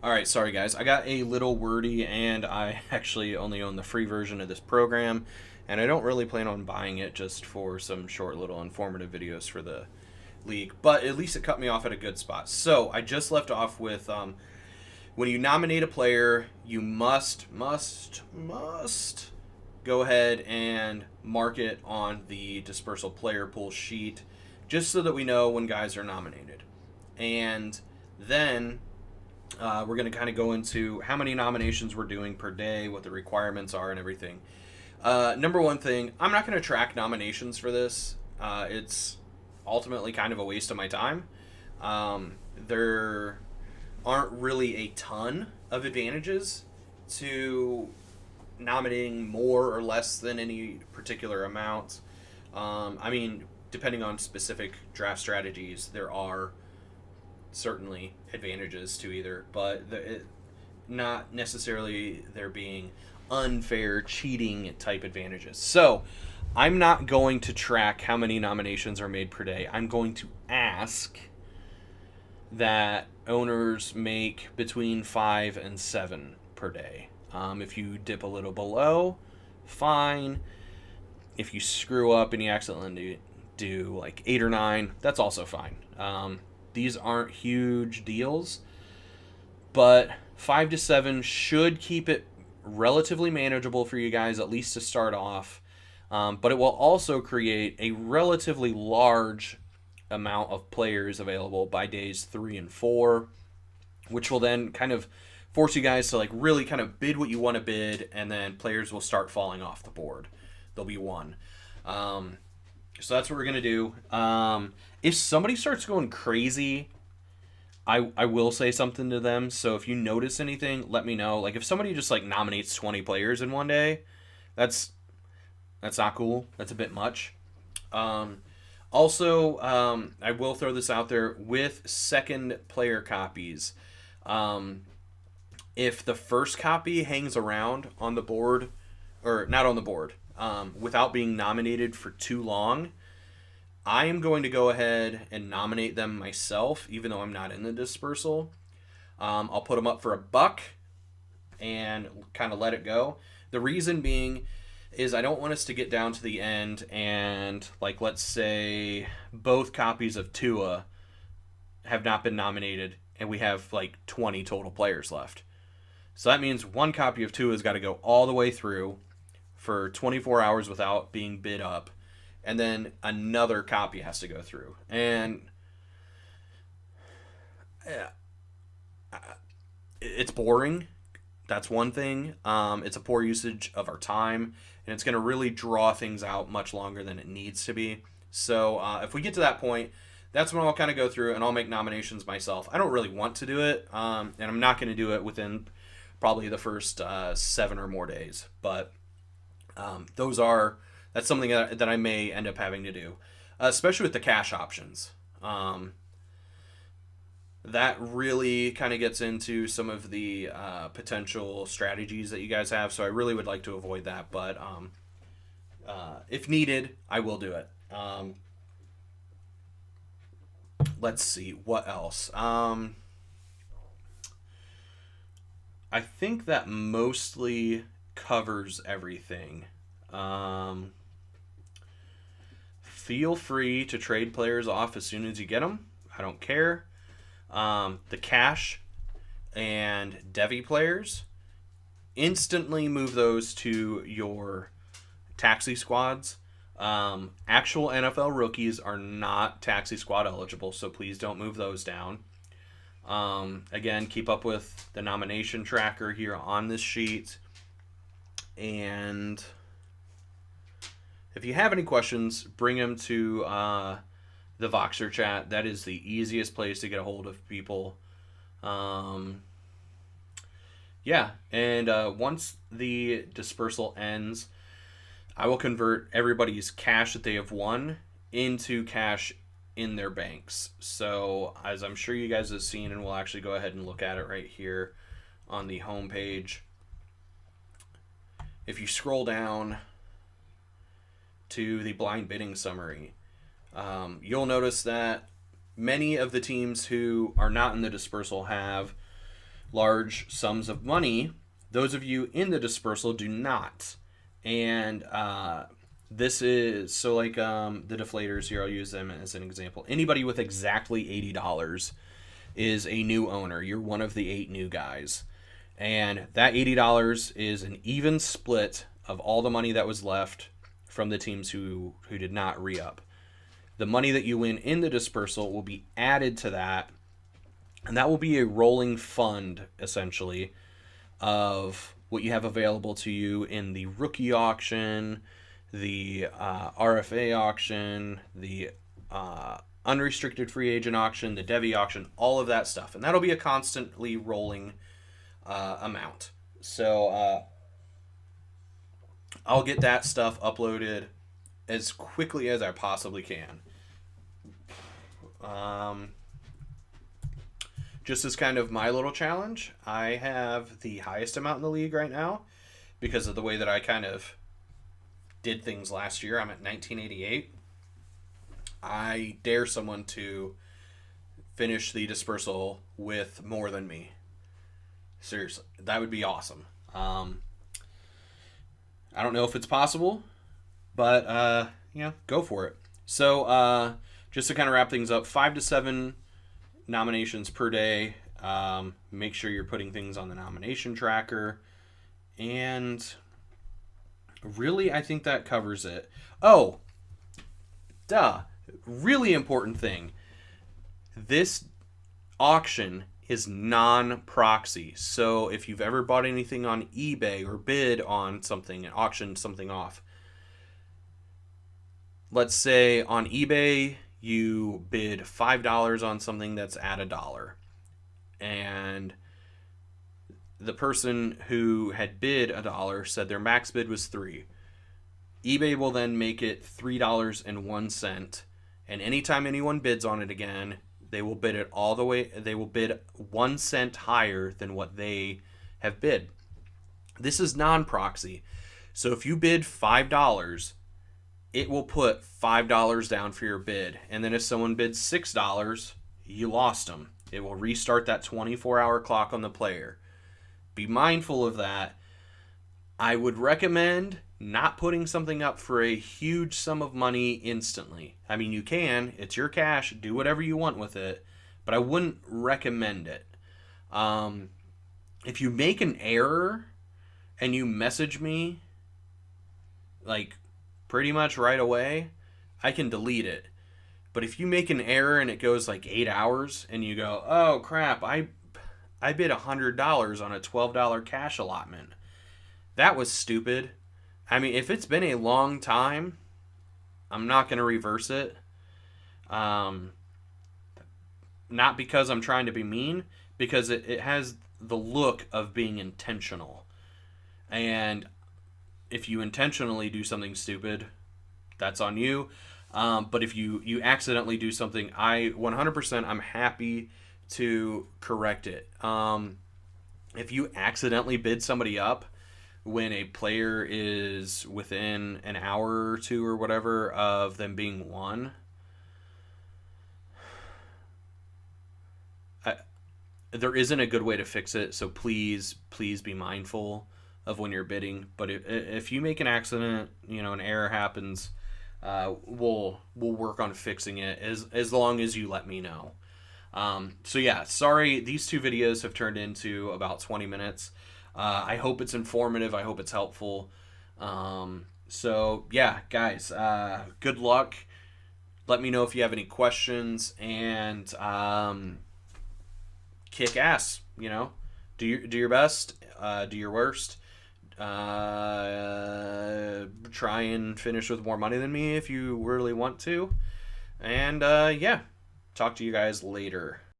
Alright, sorry guys. I got a little wordy, and I actually only own the free version of this program, and I don't really plan on buying it just for some short little informative videos for the league. But at least it cut me off at a good spot. So I just left off with when you nominate a player, you must go ahead and mark it on the Dispersal player pool sheet, just so that we know when guys are nominated. And then we're going to kind of go into how many nominations we're doing per day, what the requirements are, and everything. Number one thing, I'm not going to track nominations for this. It's ultimately kind of a waste of my time. There aren't really a ton of advantages to nominating more or less than any particular amount. I mean, depending on specific draft strategies, there are certainly advantages to either, but not necessarily there being unfair cheating type advantages. So I'm not going to track how many nominations are made per day. I'm going to ask that owners make between 5 and 7 per day. If you dip a little below, fine. If you screw up and you accidentally do like 8 or 9, that's also fine. These aren't huge deals, but 5 to 7 should keep it relatively manageable for you guys, at least to start off. But it will also create a relatively large amount of players available by days 3 and 4, which will then kind of force you guys to like really kind of bid what you want to bid, and then players will start falling off the board. There'll be one. So that's what we're going to do. If somebody starts going crazy, I will say something to them. So if you notice anything, let me know. Like if somebody just like nominates 20 players in one day, that's not cool. That's a bit much. Also, I will throw this out there with second player copies. If the first copy hangs around on the board, or not on the board, without being nominated for too long, I am going to go ahead and nominate them myself, even though I'm not in the dispersal. I'll put them up for $1 and kind of let it go. The reason being is I don't want us to get down to the end and, like, let's say both copies of Tua have not been nominated and we have like 20 total players left. So that means one copy of Tua has got to go all the way through for 24 hours without being bid up, and then another copy has to go through. And it's boring. That's one thing. It's a poor usage of our time, and it's going to really draw things out much longer than it needs to be. So if we get to that point, that's when I'll kind of go through and I'll make nominations myself. I don't really want to do it, and I'm not going to do it within probably the first 7 or more days. But that's something that I may end up having to do, especially with the cash options. That really kind of gets into some of the potential strategies that you guys have. So I really would like to avoid that, but if needed, I will do it. Let's see what else. I think that mostly covers everything. Feel free to trade players off as soon as you get them. I don't care. The cash and Devi players, instantly move those to your taxi squads. Actual NFL rookies are not taxi squad eligible, so please don't move those down. Again, keep up with the nomination tracker here on this sheet. And if you have any questions, bring them to the Voxer chat. That is the easiest place to get a hold of people. Yeah, and once the dispersal ends, I will convert everybody's cash that they have won into cash in their banks. So, as I'm sure you guys have seen, and we'll actually go ahead and look at it right here on the home page. If you scroll down to the blind bidding summary, you'll notice that many of the teams who are not in the dispersal have large sums of money. Those of you in the dispersal do not. And this is so like the deflators here, I'll use them as an example. Anybody with exactly $80 is a new owner. You're one of the 8 new guys. And that $80 is an even split of all the money that was left from the teams who did not re-up. The money that you win in the dispersal will be added to that, and that will be a rolling fund, essentially, of what you have available to you in the rookie auction, the RFA auction, the unrestricted free agent auction, the Devi auction, all of that stuff. And that'll be a constantly rolling amount. So I'll get that stuff uploaded as quickly as I possibly can. Just as kind of my little challenge, I have the highest amount in the league right now because of the way that I kind of did things last year. I'm at 1988. I dare someone to finish the dispersal with more than me. Seriously, that would be awesome. I don't know if it's possible, but go for it. So just to kind of wrap things up, 5 to 7 nominations per day. Make sure you're putting things on the nomination tracker. And really, I think that covers it. Oh, really important thing. This auction is non-proxy. So if you've ever bought anything on eBay or bid on something and auctioned something off, let's say on eBay you bid $5 on something that's at $1, and the person who had bid $1 said their max bid was $3. eBay will then make it $3.01, and anytime anyone bids on it again, they will bid it all the way. They will bid 1 cent higher than what they have bid. This is non-proxy. So if you bid $5, it will put $5 down for your bid. And then if someone bids $6, you lost them. It will restart that 24-hour clock on the player. Be mindful of that. I would recommend not putting something up for a huge sum of money instantly. I mean, you can. It's your cash. Do whatever you want with it. But I wouldn't recommend it. If you make an error and you message me, like, pretty much right away, I can delete it. But if you make an error and it goes like 8 hours and you go, oh crap, I bid $100 on a $12 cash allotment. That was stupid. I mean, if it's been a long time, I'm not going to reverse it. Not because I'm trying to be mean, because it has the look of being intentional. And if you intentionally do something stupid, that's on you. But if you accidentally do something, 100% I'm happy to correct it. If you accidentally bid somebody up when a player is within an hour or two or whatever of them being won, there isn't a good way to fix it. So please be mindful of when you're bidding. But if you make an accident, an error happens, we'll work on fixing it as long as you let me know. So yeah, sorry, these 2 videos have turned into about 20 minutes. I hope it's informative. I hope it's helpful. So yeah, guys, good luck. Let me know if you have any questions, and kick ass. Do your best. Do your worst. Try and finish with more money than me if you really want to. And yeah, talk to you guys later.